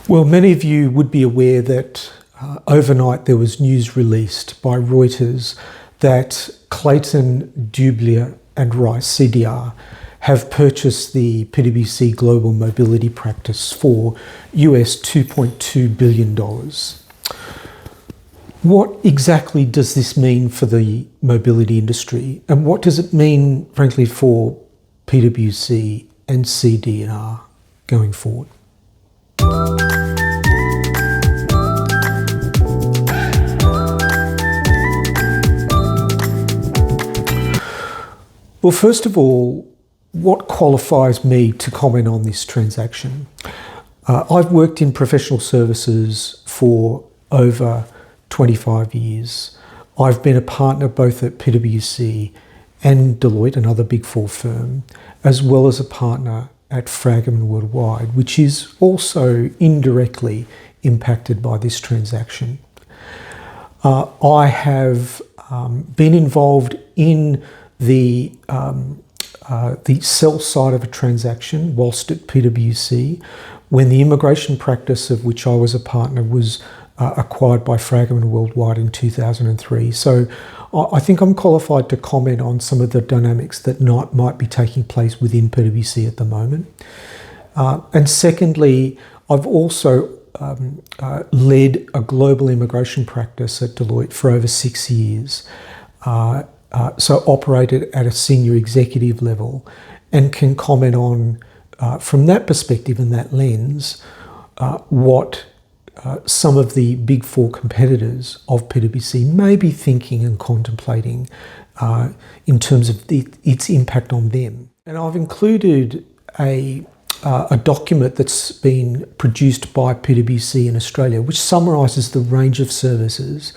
Well, many of you would be aware that overnight there was news released by Reuters that Clayton, Dubilier Rice, CD&R, have purchased the PwC Global Mobility practice for US $2.2 billion. What exactly does this mean for the mobility industry? And what does it mean, frankly, for PwC and CD&R going forward? Well, first of all, what qualifies me to comment on this transaction? I've worked in professional services for over 25 years. I've been a partner both at PwC and Deloitte, another Big Four firm, as well as a partner at Fragomen Worldwide, which is also indirectly impacted by this transaction. I have been involved in the sell side of a transaction whilst at PwC when the immigration practice of which I was a partner was acquired by Fragomen Worldwide in 2003. So I think I'm qualified to comment on some of the dynamics that might be taking place within PwC at the moment. And secondly, I've also led a global immigration practice at Deloitte for over 6 years. So operated at a senior executive level and can comment on, from that perspective and that lens, what some of the Big Four competitors of PwC may be thinking and contemplating in terms of its impact on them. And I've included a document that's been produced by PwC in Australia, which summarises the range of services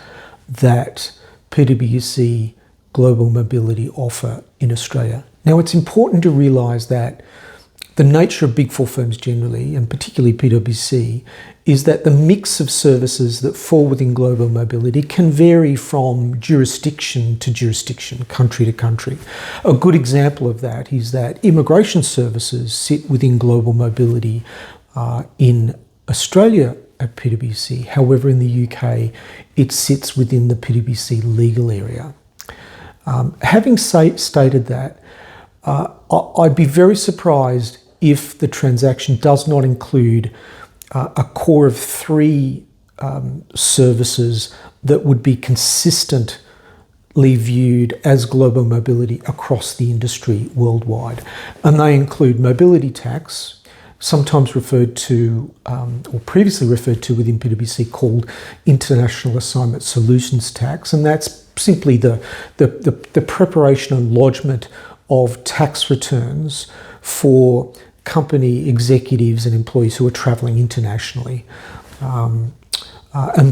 that PwC Global Mobility offer in Australia. Now, it's important to realise that the nature of Big Four firms generally, and particularly PwC, is that the mix of services that fall within global mobility can vary from jurisdiction to jurisdiction, country to country. A good example of that is that immigration services sit within global mobility in Australia at PwC. However, in the UK, it sits within the PwC legal area. Having stated that, I'd be very surprised if the transaction does not include a core of 3 services that would be consistently viewed as global mobility across the industry worldwide. And they include mobility tax, sometimes referred to, or previously referred to within PwC, called International Assignment Solutions Tax, and that's simply the preparation and lodgement of tax returns for company executives and employees who are travelling internationally. And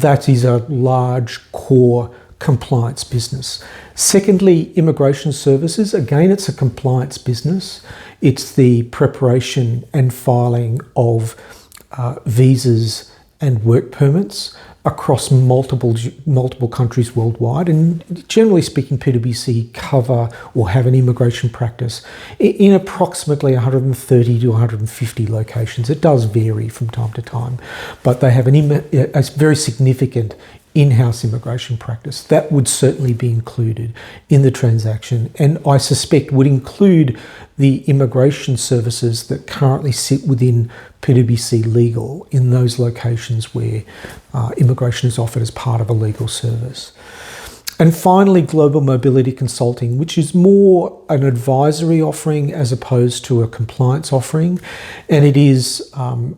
that is a large core compliance business. Secondly, immigration services. Again, it's a compliance business. It's the preparation and filing of visas and work permits across multiple countries worldwide. And generally speaking, PwC cover or have an immigration practice in approximately 130 to 150 locations. It does vary from time to time, but they have a very significant in-house immigration practice. That would certainly be included in the transaction, and I suspect would include the immigration services that currently sit within PwC Legal in those locations where immigration is offered as part of a legal service. And finally, global mobility consulting, which is more an advisory offering as opposed to a compliance offering. And it is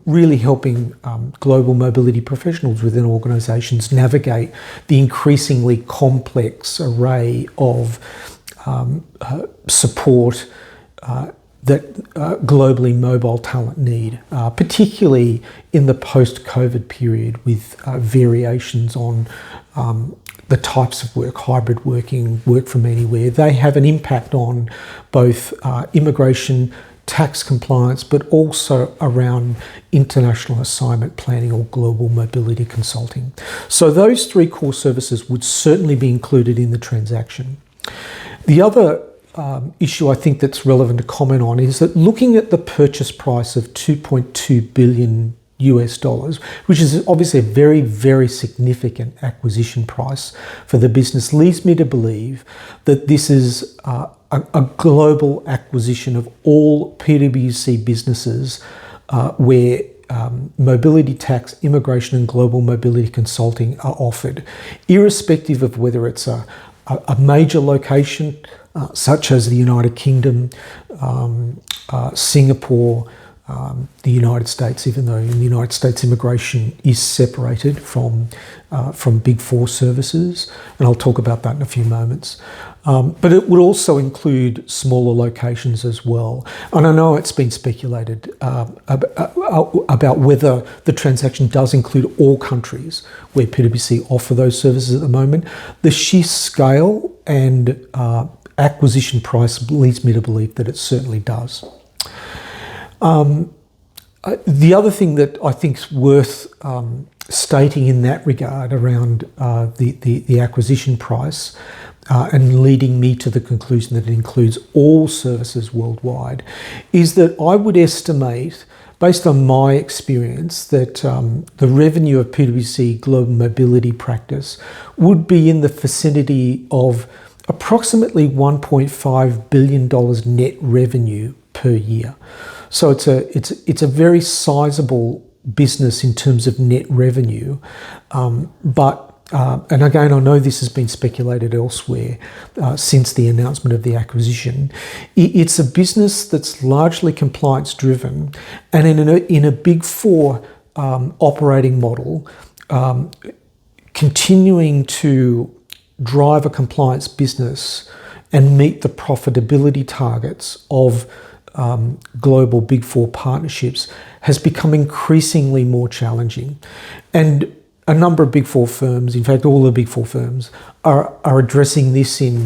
really helping global mobility professionals within organisations navigate the increasingly complex array of support that globally mobile talent need, particularly in the post-COVID period with variations on the types of work, hybrid working, work from anywhere. They have an impact on both immigration, tax compliance, but also around international assignment planning or global mobility consulting. So those 3 core services would certainly be included in the transaction. The other issue I think that's relevant to comment on is that looking at the purchase price of $2.2 billion US dollars, which is obviously a very, very significant acquisition price for the business, leads me to believe that this is a global acquisition of all PwC businesses where mobility tax, immigration and global mobility consulting are offered, irrespective of whether it's a major location such as the United Kingdom, Singapore, the United States, even though in the United States immigration is separated from Big Four services, and I'll talk about that in a few moments. But it would also include smaller locations as well. And I know it's been speculated about whether the transaction does include all countries where PwC offer those services at the moment. The sheer scale and acquisition price leads me to believe that it certainly does. The other thing that I think is worth stating in that regard around the acquisition price and leading me to the conclusion that it includes all services worldwide is that I would estimate, based on my experience, that the revenue of PwC Global Mobility practice would be in the vicinity of approximately $1.5 billion net revenue per year. So it's a very sizable business in terms of net revenue, and again, I know this has been speculated elsewhere since the announcement of the acquisition. It's a business that's largely compliance driven, and in a Big Four operating model, continuing to drive a compliance business and meet the profitability targets of global Big Four partnerships has become increasingly more challenging. And a number of Big Four firms, in fact all the Big Four firms, are addressing this in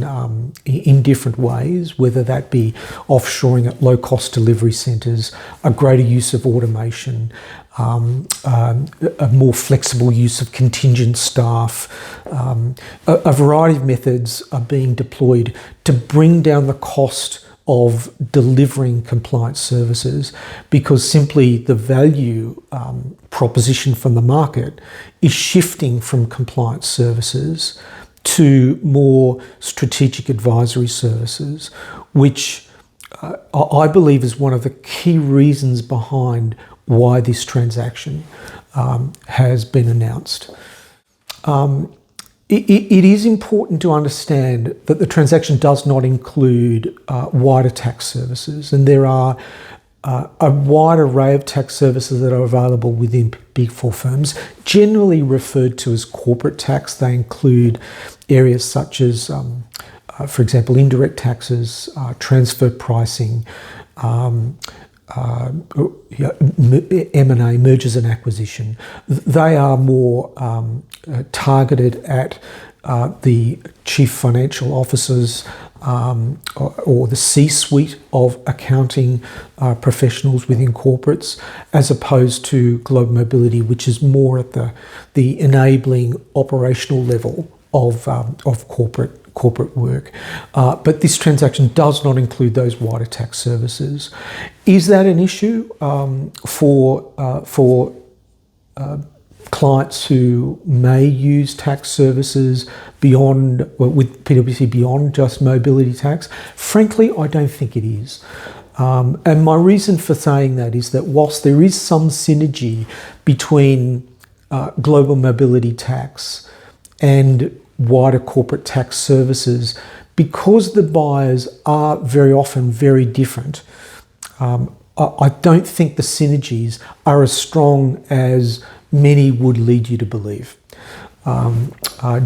different ways, whether that be offshoring at low-cost delivery centres, a greater use of automation, a more flexible use of contingent staff. A variety of methods are being deployed to bring down the cost of delivering compliance services, because simply the value proposition from the market is shifting from compliance services to more strategic advisory services, which I believe is one of the key reasons behind why this transaction has been announced. It is important to understand that the transaction does not include wider tax services, and there are a wide array of tax services that are available within Big Four firms, generally referred to as corporate tax. They include areas such as, for example, indirect taxes, transfer pricing, M&A, mergers and acquisition. They are more targeted at the chief financial officers or the C-suite of accounting professionals within corporates, as opposed to global mobility, which is more at the enabling operational level of corporate work. But this transaction does not include those wider tax services. Is that an issue for clients who may use tax services beyond, with PwC beyond just mobility tax? Frankly, I don't think it is. And my reason for saying that is that whilst there is some synergy between global mobility tax and wider corporate tax services, because the buyers are very often very different, I don't think the synergies are as strong as many would lead you to believe.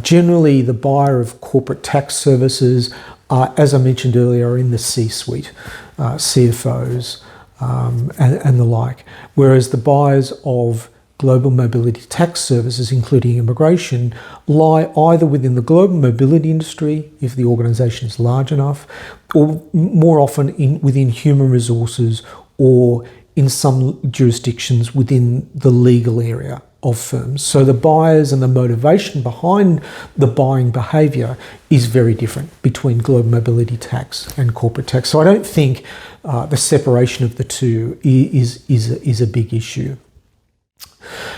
Generally, the buyer of corporate tax services, as I mentioned earlier, are in the C-suite, CFOs and the like, whereas the buyers of global mobility tax services, including immigration, lie either within the global mobility industry, if the organisation is large enough, or more often within human resources, or in some jurisdictions within the legal area of firms. So the buyers and the motivation behind the buying behaviour is very different between global mobility tax and corporate tax. So I don't think the separation of the two is a big issue.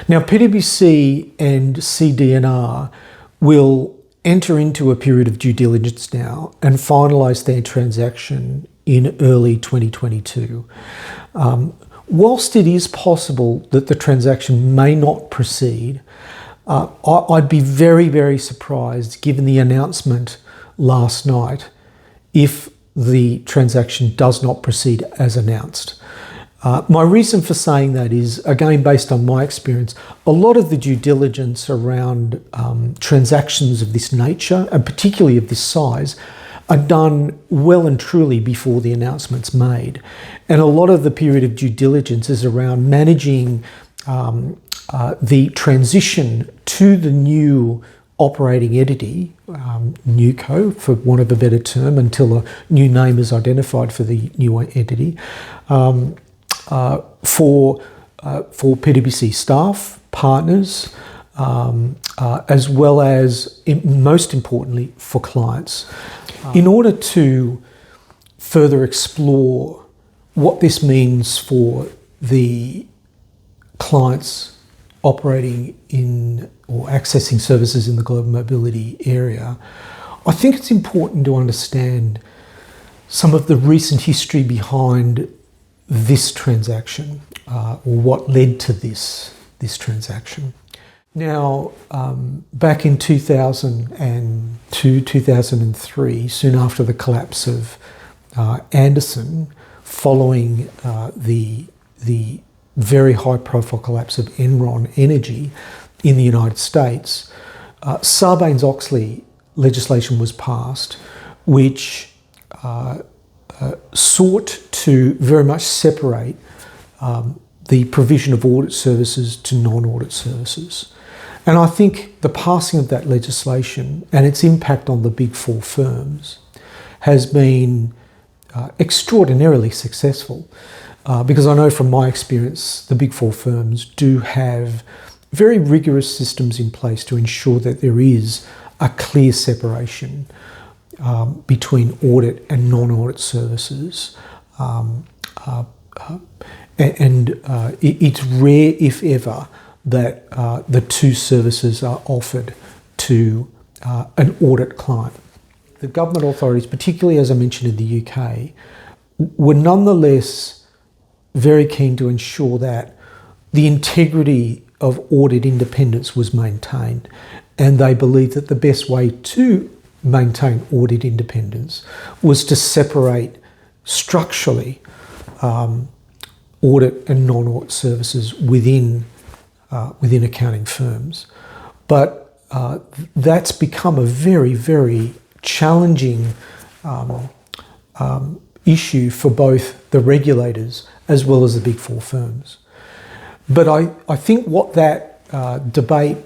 Now, PwC and CD&R will enter into a period of due diligence now and finalise their transaction in early 2022. Whilst it is possible that the transaction may not proceed, I'd be very, very surprised, given the announcement last night, if the transaction does not proceed as announced. My reason for saying that is, again, based on my experience, a lot of the due diligence around transactions of this nature, and particularly of this size, are done well and truly before the announcement's made. And a lot of the period of due diligence is around managing the transition to the new operating entity, NewCo, for want of a better term, until a new name is identified for the new entity, for PwC staff, partners, as well as, most importantly, for clients. In order to further explore what this means for the clients operating in or accessing services in the global mobility area, I think it's important to understand some of the recent history behind this transaction, or what led to this transaction. Now, back in 2002, 2003, soon after the collapse of Anderson, following the very high-profile collapse of Enron Energy in the United States, Sarbanes-Oxley legislation was passed, which sought to very much separate the provision of audit services to non-audit services. And I think the passing of that legislation and its impact on the Big Four firms has been extraordinarily successful, because I know from my experience the Big Four firms do have very rigorous systems in place to ensure that there is a clear separation between audit and non-audit services. It's rare, if ever, that the two services are offered to an audit client. The government authorities, particularly as I mentioned in the UK, were nonetheless very keen to ensure that the integrity of audit independence was maintained, and they believed that the best way to maintain audit independence was to separate structurally audit and non-audit services within accounting firms. But that's become a very, very challenging issue for both the regulators as well as the Big Four firms. But I think what that debate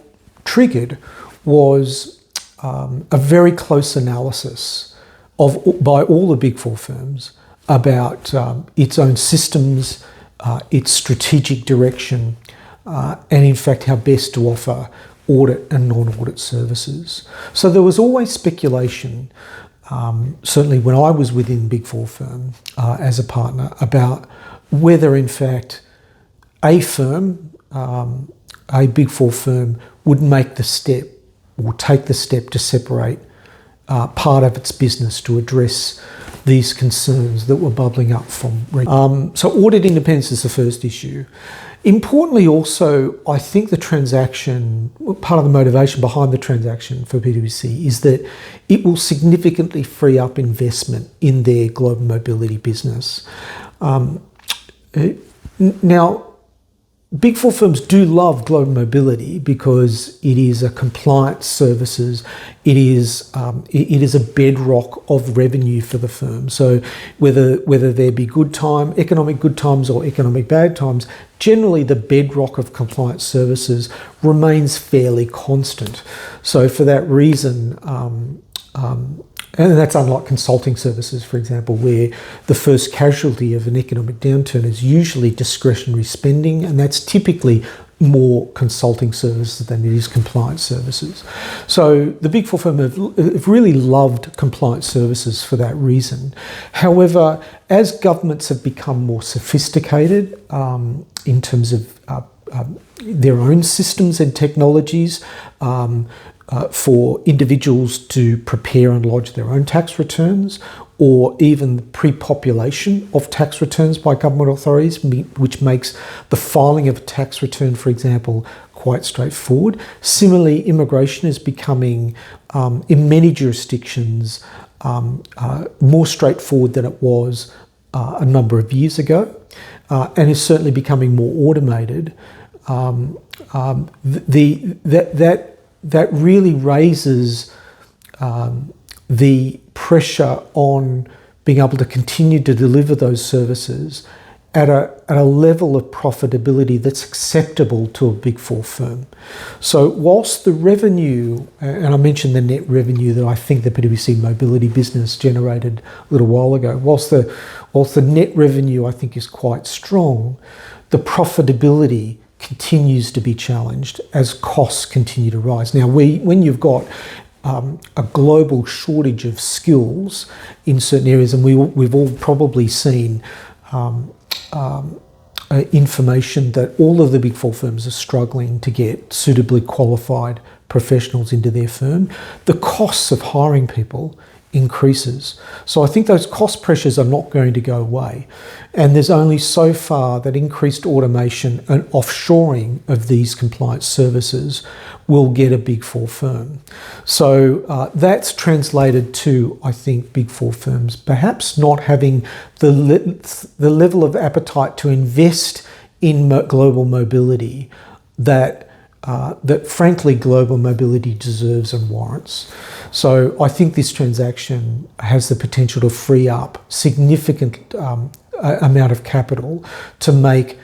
triggered was a very close analysis by all the Big Four firms about its own systems, its strategic direction, and in fact how best to offer audit and non-audit services. So there was always speculation, certainly when I was within Big Four firm as a partner, about whether in fact a firm, a Big Four firm, would make the step or take the step to separate part of its business to address these concerns that were bubbling up from. So audit independence is the first issue. Importantly also, I think the transaction, part of the motivation behind the transaction for PwC is that it will significantly free up investment in their global mobility business. Now, Big Four firms do love global mobility because it is a compliance services. It is a bedrock of revenue for the firm. So whether there be economic good times or economic bad times, generally the bedrock of compliance services remains fairly constant. So for that reason, and that's unlike consulting services, for example, where the first casualty of an economic downturn is usually discretionary spending, and that's typically more consulting services than it is compliance services. So the Big Four firm have really loved compliance services for that reason. However, as governments have become more sophisticated in terms of their own systems and technologies for individuals to prepare and lodge their own tax returns, or even the pre-population of tax returns by government authorities, which makes the filing of a tax return, for example, quite straightforward. Similarly, immigration is becoming, in many jurisdictions, more straightforward than it was a number of years ago, and is certainly becoming more automated. That really raises the pressure on being able to continue to deliver those services at a level of profitability that's acceptable to a Big Four firm. So whilst the revenue, and I mentioned the net revenue that I think the PwC Mobility business generated a little while ago, whilst the net revenue I think is quite strong, the profitability continues to be challenged as costs continue to rise. Now, when you've got a global shortage of skills in certain areas, and we've all probably seen information that all of the Big Four firms are struggling to get suitably qualified professionals into their firm, the costs of hiring people increases. So I think those cost pressures are not going to go away. And there's only so far that increased automation and offshoring of these compliance services will get a Big Four firm. So that's translated to, I think, Big Four firms perhaps not having the level of appetite to invest in global mobility that frankly global mobility deserves and warrants. So I think this transaction has the potential to free up significant amount of capital to make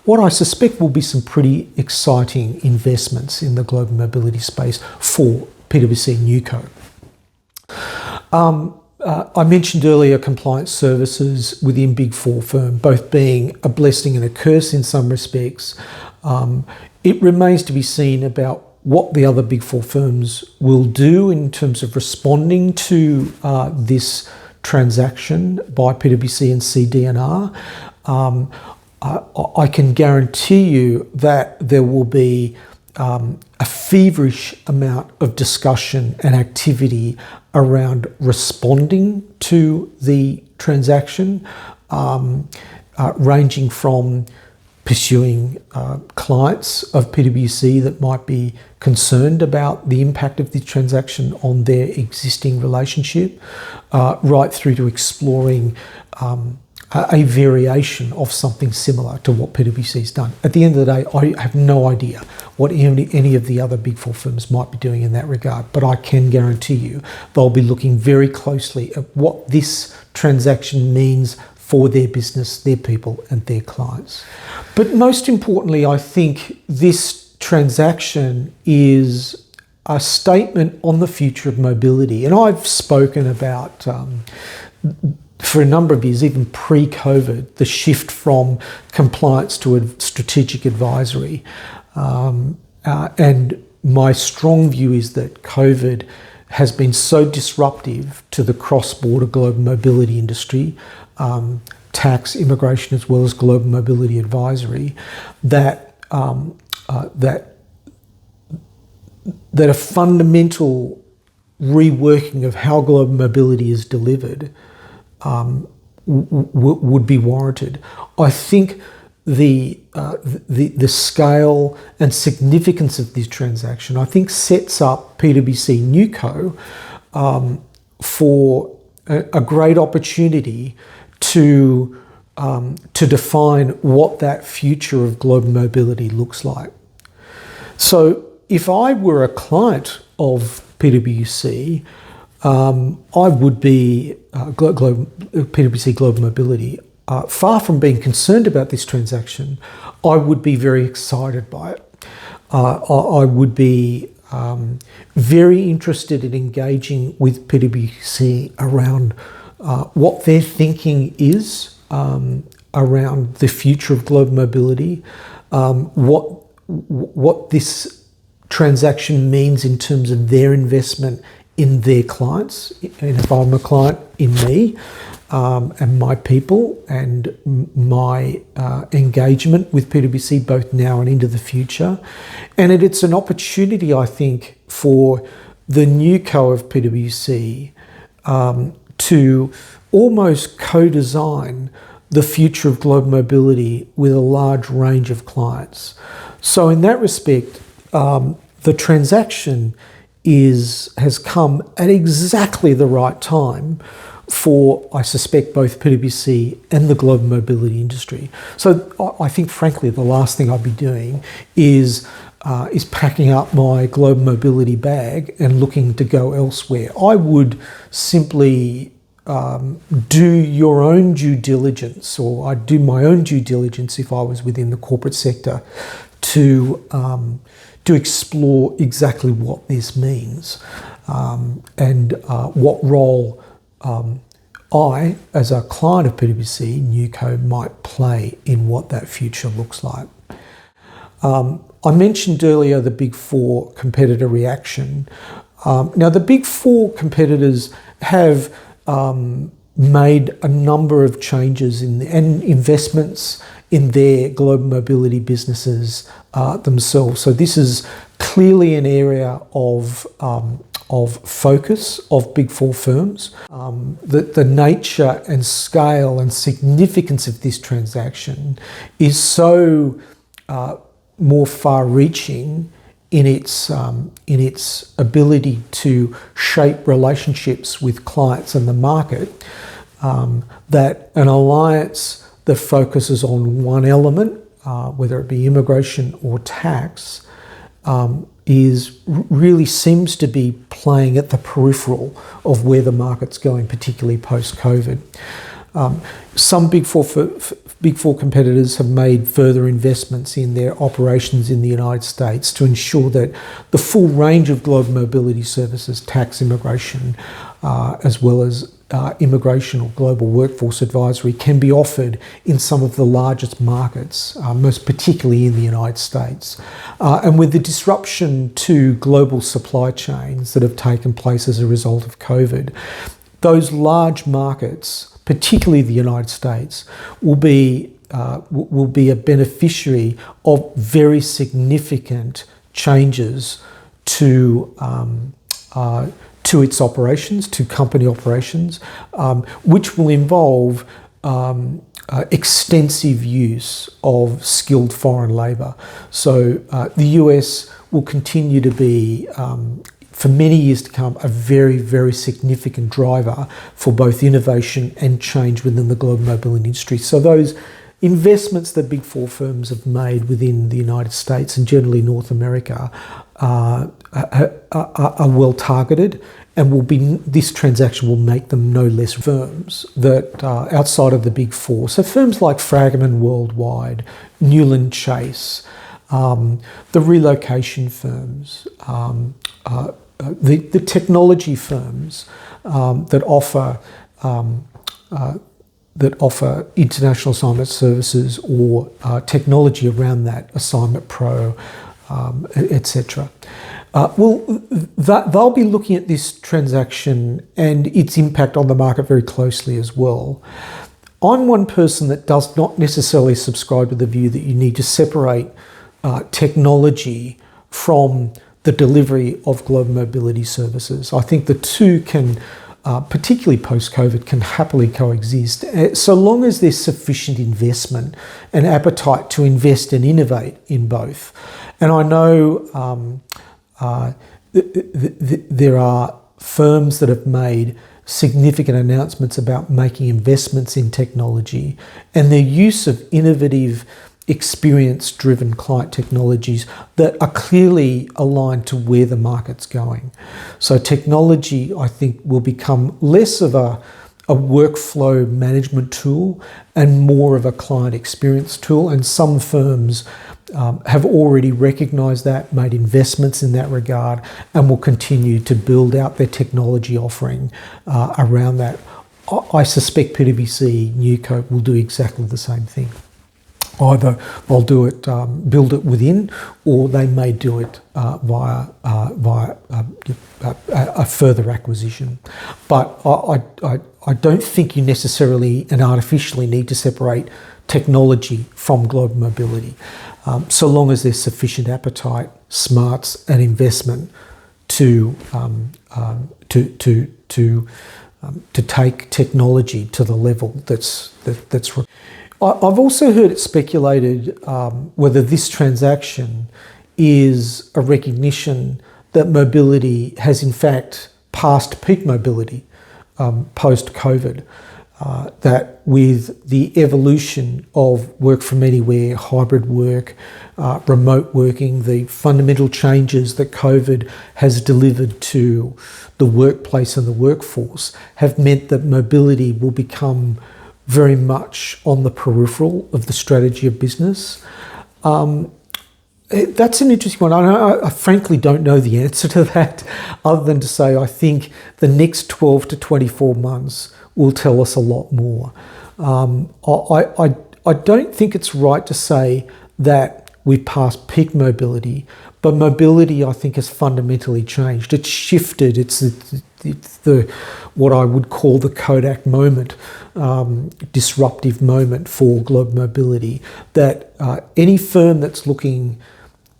what I suspect will be some pretty exciting investments in the global mobility space for PwC Newco. I mentioned earlier compliance services within Big Four firm, both being a blessing and a curse in some respects. It remains to be seen about what the other Big Four firms will do in terms of responding to this transaction by PwC and CD&R. I can guarantee you that there will be a feverish amount of discussion and activity around responding to the transaction, ranging from pursuing clients of PwC that might be concerned about the impact of the transaction on their existing relationship, right through to exploring a variation of something similar to what PwC's done. At the end of the day, I have no idea what any of the other Big Four firms might be doing in that regard, but I can guarantee you they'll be looking very closely at what this transaction means for their business, their people, and their clients. But most importantly, I think this transaction is a statement on the future of mobility. And I've spoken about, for a number of years, even pre-COVID, the shift from compliance to strategic advisory. And my strong view is that COVID has been so disruptive to the cross-border global mobility industry, tax, immigration, as well as global mobility advisory, that a fundamental reworking of how global mobility is delivered would be warranted. I think the scale and significance of this transaction, I think, sets up PwC Newco for a great opportunity to define what that future of global mobility looks like. So if I were a client of PwC, I would be PwC Global Mobility. Far from being concerned about this transaction, I would be very excited by it. I would be very interested in engaging with PwC around what their thinking is around the future of global mobility, what this transaction means in terms of their investment in their clients, and if I'm a client, in me, and my people and my engagement with PwC both now and into the future. And it's an opportunity, I think, for the new co of PwC to almost co-design the future of global mobility with a large range of clients. So in that respect, the transaction has come at exactly the right time for, I suspect, both PwC and the global mobility industry. So I think, frankly, the last thing I'd be doing is packing up my global mobility bag and looking to go elsewhere. I would simply do your own due diligence, or I'd do my own due diligence if I was within the corporate sector to explore exactly what this means and what role I, as a client of PwC, Newco, might play in what that future looks like. I mentioned earlier the Big Four competitor reaction. Now, the Big Four competitors have made a number of changes and investments in their global mobility businesses themselves. So this is clearly an area of focus of Big Four firms. The nature and scale and significance of this transaction is so more far-reaching in its ability to shape relationships with clients and the market, that an alliance that focuses on one element, whether it be immigration or tax, really seems to be playing at the peripheral of where the market's going, particularly post-COVID. Some Big Four competitors have made further investments in their operations in the United States to ensure that the full range of global mobility services, tax, immigration, as well as immigration or global workforce advisory, can be offered in some of the largest markets, most particularly in the United States. And with the disruption to global supply chains that have taken place as a result of COVID, those large markets, particularly the United States, will be a beneficiary of very significant changes to its operations, to company operations, which will involve extensive use of skilled foreign labour. So the US will continue to be, for many years to come, a very, very significant driver for both innovation and change within the global mobility industry. So those investments that Big Four firms have made within the United States and generally North America are well targeted, and this transaction will make them no less firms that outside of the Big Four. So firms like Fragomen Worldwide, Newland Chase, the relocation firms, the technology firms that offer international assignment services or technology around that, Assignment Pro, etc. They'll be looking at this transaction and its impact on the market very closely as well. I'm one person that does not necessarily subscribe to the view that you need to separate technology from the delivery of global mobility services. I think the two can, particularly post-COVID, can happily coexist, so long as there's sufficient investment and appetite to invest and innovate in both. And I know there are firms that have made significant announcements about making investments in technology, and their use of innovative, experience-driven client technologies that are clearly aligned to where the market's going. So technology, I think, will become less of a workflow management tool and more of a client experience tool. And some firms have already recognised that, made investments in that regard, and will continue to build out their technology offering around that. I suspect PwC Newco will do exactly the same thing. Either they'll do it, build it within, or they may do it via a further acquisition. But I don't think you necessarily and artificially need to separate technology from global mobility, so long as there's sufficient appetite, smarts, and investment to take technology to the level that's required. I've also heard it speculated whether this transaction is a recognition that mobility has in fact passed peak mobility post-COVID, that with the evolution of work from anywhere, hybrid work, remote working, the fundamental changes that COVID has delivered to the workplace and the workforce have meant that mobility will become very much on the peripheral of the strategy of business. That's an interesting one. I frankly don't know the answer to that, other than to say I think the next 12 to 24 months will tell us a lot more. I don't think it's right to say that we've passed peak mobility, but mobility, I think, has fundamentally changed. It's shifted. It's the what I would call the Kodak moment, disruptive moment for global mobility, that any firm that's looking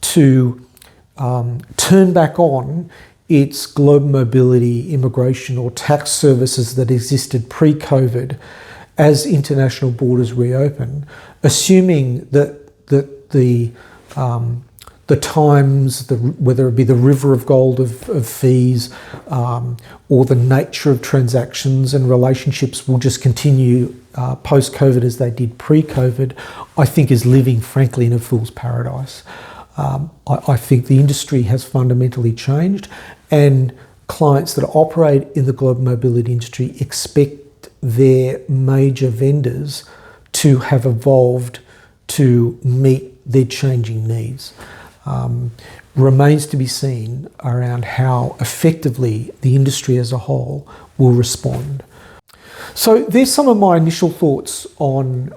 to turn back on its global mobility, immigration or tax services that existed pre-COVID as international borders reopen, assuming that the times, whether it be the river of gold of fees or the nature of transactions and relationships will just continue post-COVID as they did pre-COVID, I think is living, frankly, in a fool's paradise. I think the industry has fundamentally changed, and clients that operate in the global mobility industry expect their major vendors to have evolved to meet their changing needs. Remains to be seen around how effectively the industry as a whole will respond. So there's some of my initial thoughts on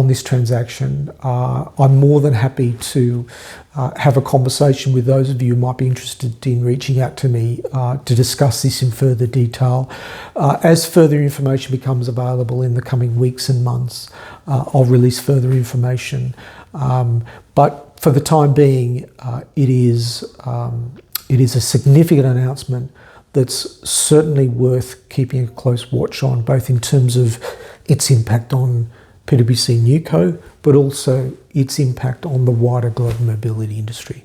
this transaction. I'm more than happy to have a conversation with those of you who might be interested in reaching out to me to discuss this in further detail. As further information becomes available in the coming weeks and months, I'll release further information. But for the time being, it is a significant announcement that's certainly worth keeping a close watch on, both in terms of its impact on PwC Newco, but also its impact on the wider global mobility industry.